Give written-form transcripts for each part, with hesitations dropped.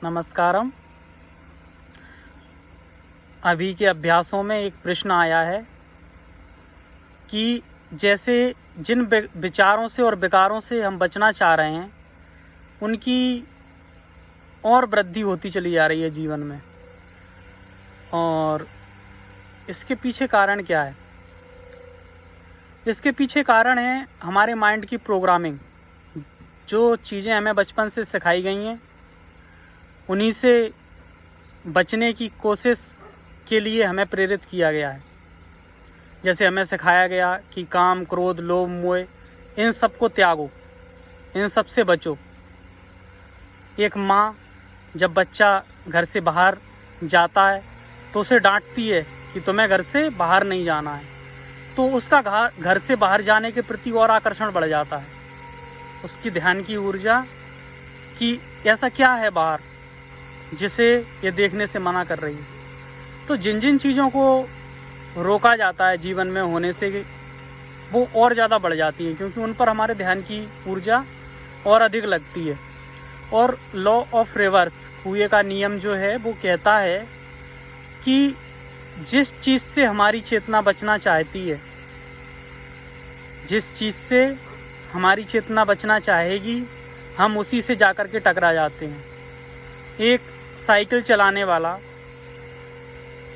नमस्कारम। अभी के अभ्यासों में एक प्रश्न आया है कि जैसे जिन विचारों से और विकारों से हम बचना चाह रहे हैं उनकी और वृद्धि होती चली जा रही है जीवन में, और इसके पीछे कारण क्या है? इसके पीछे कारण है हमारे माइंड की प्रोग्रामिंग। जो चीज़ें हमें बचपन से सिखाई गई हैं उन्हीं से बचने की कोशिश के लिए हमें प्रेरित किया गया है। जैसे हमें सिखाया गया कि काम, क्रोध, लोभ, मोह इन सब को त्यागो, इन सब से बचो। एक माँ जब बच्चा घर से बाहर जाता है तो उसे डांटती है कि तुम्हें घर से बाहर नहीं जाना है, तो उसका घर से बाहर जाने के प्रति और आकर्षण बढ़ जाता है। उसकी ध्यान की ऊर्जा कि ऐसा क्या है बाहर जिसे ये देखने से मना कर रही है। तो जिन जिन चीज़ों को रोका जाता है जीवन में होने से, वो और ज़्यादा बढ़ जाती हैं, क्योंकि उन पर हमारे ध्यान की ऊर्जा और अधिक लगती है। और लॉ ऑफ रिवर्स, कुएं का नियम जो है वो कहता है कि जिस चीज़ से हमारी चेतना बचना चाहती है, जिस चीज़ से हमारी चेतना बचना चाहेगी, हम उसी से जाकर के टकरा जाते हैं। एक साइकिल चलाने वाला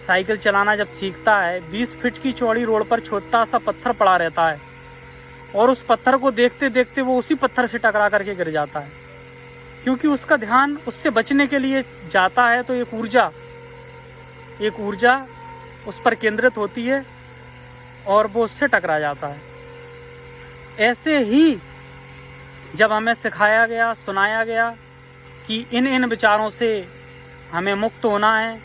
साइकिल चलाना जब सीखता है, 20 फीट की चौड़ी रोड पर छोटा सा पत्थर पड़ा रहता है और उस पत्थर को देखते देखते वो उसी पत्थर से टकरा करके गिर जाता है, क्योंकि उसका ध्यान उससे बचने के लिए जाता है। तो एक ऊर्जा उस पर केंद्रित होती है और वो उससे टकरा जाता है। ऐसे ही जब हमें सिखाया गया, सुनाया गया कि इन विचारों से हमें मुक्त होना है,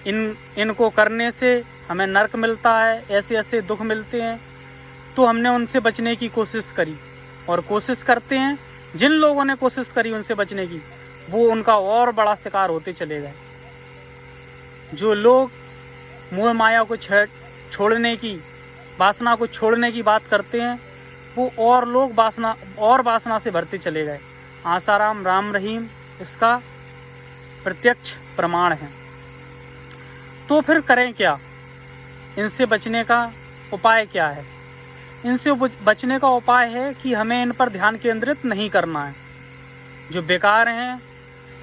इनको करने से हमें नरक मिलता है, ऐसे ऐसे दुख मिलते हैं, तो हमने उनसे बचने की कोशिश करी और कोशिश करते हैं। जिन लोगों ने कोशिश करी उनसे बचने की, वो उनका और बड़ा शिकार होते चले गए। जो लोग मोह माया को छोड़ने की, वासना को छोड़ने की बात करते हैं, वो और लोग वासना से भरते चले गए। आसाराम राम रहीम इसका प्रत्यक्ष प्रमाण है। तो फिर करें क्या? इनसे बचने का उपाय क्या है? इनसे बचने का उपाय है कि हमें इन पर ध्यान केंद्रित नहीं करना है। जो बेकार हैं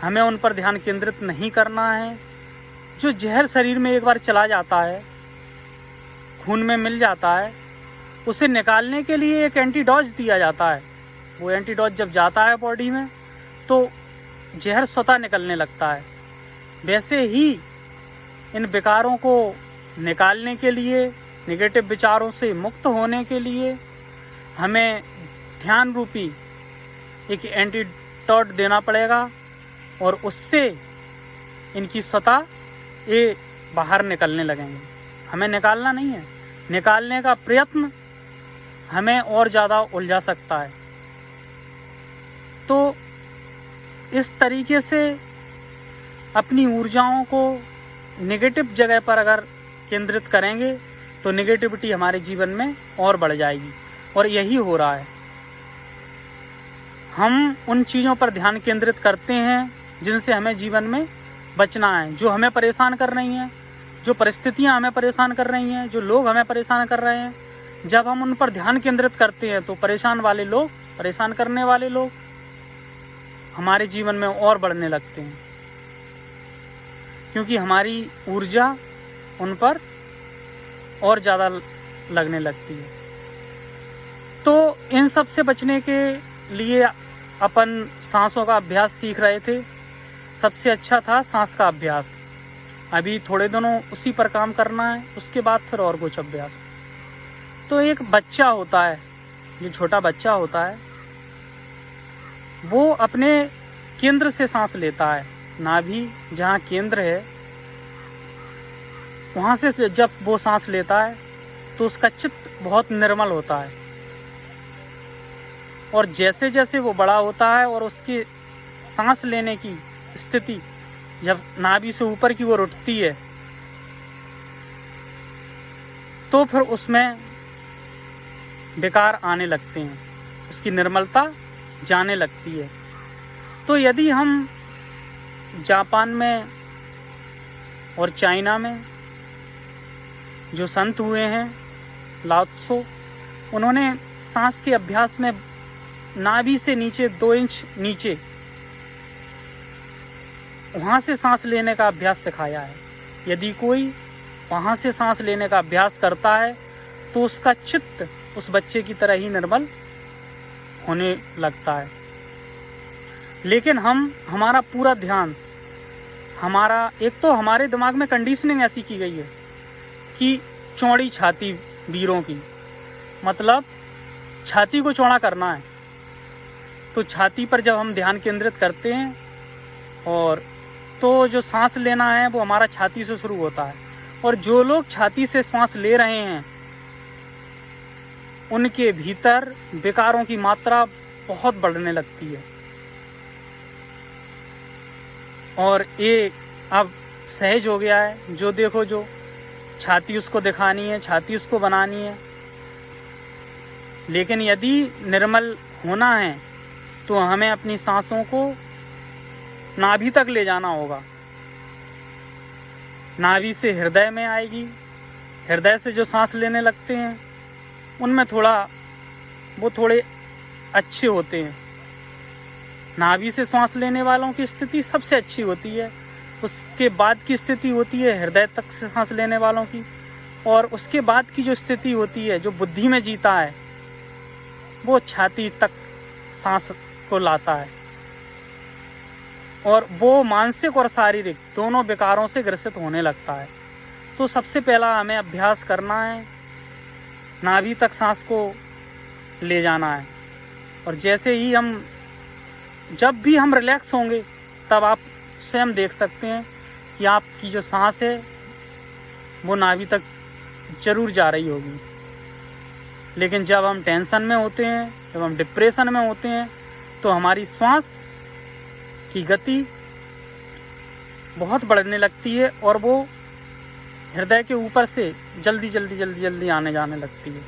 हमें उन पर ध्यान केंद्रित नहीं करना है। जो जहर शरीर में एक बार चला जाता है, खून में मिल जाता है, उसे निकालने के लिए एक एंटीडोज दिया जाता है। वो एंटीडोज जब जाता है बॉडी में तो जहर स्वतः निकलने लगता है। वैसे ही इन विकारों को निकालने के लिए, नेगेटिव विचारों से मुक्त होने के लिए हमें ध्यान रूपी एक एंटीडोट देना पड़ेगा, और उससे इनकी स्वतः ये बाहर निकलने लगेंगे। हमें निकालना नहीं है, निकालने का प्रयत्न हमें और ज़्यादा उलझा सकता है। तो इस तरीके से अपनी ऊर्जाओं को नेगेटिव जगह पर अगर केंद्रित करेंगे तो नेगेटिविटी हमारे जीवन में और बढ़ जाएगी, और यही हो रहा है। हम उन चीज़ों पर ध्यान केंद्रित करते हैं जिनसे हमें जीवन में बचना है, जो हमें परेशान कर रही हैं, जो परिस्थितियां हमें परेशान कर रही हैं, जो लोग हमें परेशान कर रहे हैं। जब हम उन पर ध्यान केंद्रित करते हैं तो परेशान करने वाले लोग हमारे जीवन में और बढ़ने लगते हैं, क्योंकि हमारी ऊर्जा उन पर और ज़्यादा लगने लगती है। तो इन सब से बचने के लिए अपन सांसों का अभ्यास सीख रहे थे। सबसे अच्छा था सांस का अभ्यास। अभी थोड़े दिनों उसी पर काम करना है, उसके बाद फिर और कुछ अभ्यास। तो एक बच्चा होता है, जो छोटा बच्चा होता है, वो अपने केंद्र से सांस लेता है। नाभि जहाँ केंद्र है वहाँ से जब वो सांस लेता है तो उसका चित्त बहुत निर्मल होता है, और जैसे जैसे वो बड़ा होता है और उसकी सांस लेने की स्थिति जब नाभि से ऊपर की ओर उठती है तो फिर उसमें विकार आने लगते हैं, उसकी निर्मलता जाने लगती है। तो यदि हम जापान में और चाइना में जो संत हुए हैं लाओ त्सो, उन्होंने सांस के अभ्यास में नाभि से नीचे 2 इंच नीचे वहाँ से सांस लेने का अभ्यास सिखाया है। यदि कोई वहाँ से सांस लेने का अभ्यास करता है तो उसका चित्त उस बच्चे की तरह ही निर्मल होने लगता है। लेकिन हमारा पूरा ध्यान, एक तो हमारे दिमाग में कंडीशनिंग ऐसी की गई है कि चौड़ी छाती वीरों की, मतलब छाती को चौड़ा करना है। तो छाती पर जब हम ध्यान केंद्रित करते हैं और तो जो सांस लेना है वो हमारा छाती से शुरू होता है, और जो लोग छाती से सांस ले रहे हैं उनके भीतर विकारों की मात्रा बहुत बढ़ने लगती है। और ये अब सहज हो गया है, जो देखो जो छाती उसको दिखानी है, छाती उसको बनानी है। लेकिन यदि निर्मल होना है तो हमें अपनी सांसों को नाभि तक ले जाना होगा। नाभि से हृदय में आएगी, हृदय से जो सांस लेने लगते हैं उनमें वो थोड़े अच्छे होते हैं। नाभि से सांस लेने वालों की स्थिति सबसे अच्छी होती है। उसके बाद की स्थिति होती है हृदय तक से सांस लेने वालों की, और उसके बाद की जो स्थिति होती है, जो बुद्धि में जीता है, वो छाती तक सांस को लाता है, और वो मानसिक और शारीरिक दोनों विकारों से ग्रसित होने लगता है। तो सबसे पहला हमें अभ्यास करना है, नाभि तक सांस को ले जाना है। और जैसे ही जब भी हम रिलैक्स होंगे तब आप स्वयं देख सकते हैं कि आपकी जो सांस है वो नाभि तक जरूर जा रही होगी। लेकिन जब हम टेंशन में होते हैं, जब हम डिप्रेशन में होते हैं, तो हमारी श्वास की गति बहुत बढ़ने लगती है और वो हृदय के ऊपर से जल्दी आने जाने लगती है।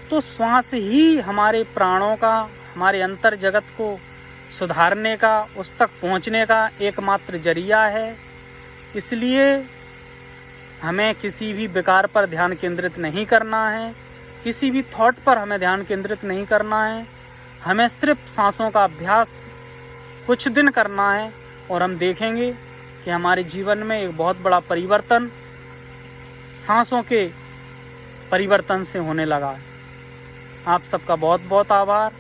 तो श्वास ही हमारे प्राणों का, हमारे अंतर जगत को सुधारने का, उस तक पहुंचने का एकमात्र जरिया है। इसलिए हमें किसी भी विकार पर ध्यान केंद्रित नहीं करना है, किसी भी थॉट पर हमें ध्यान केंद्रित नहीं करना है। हमें सिर्फ सांसों का अभ्यास कुछ दिन करना है और हम देखेंगे कि हमारे जीवन में एक बहुत बड़ा परिवर्तन सांसों के परिवर्तन से होने लगा है। आप सबका बहुत बहुत आभार,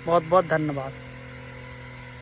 बहुत बहुत धन्यवाद।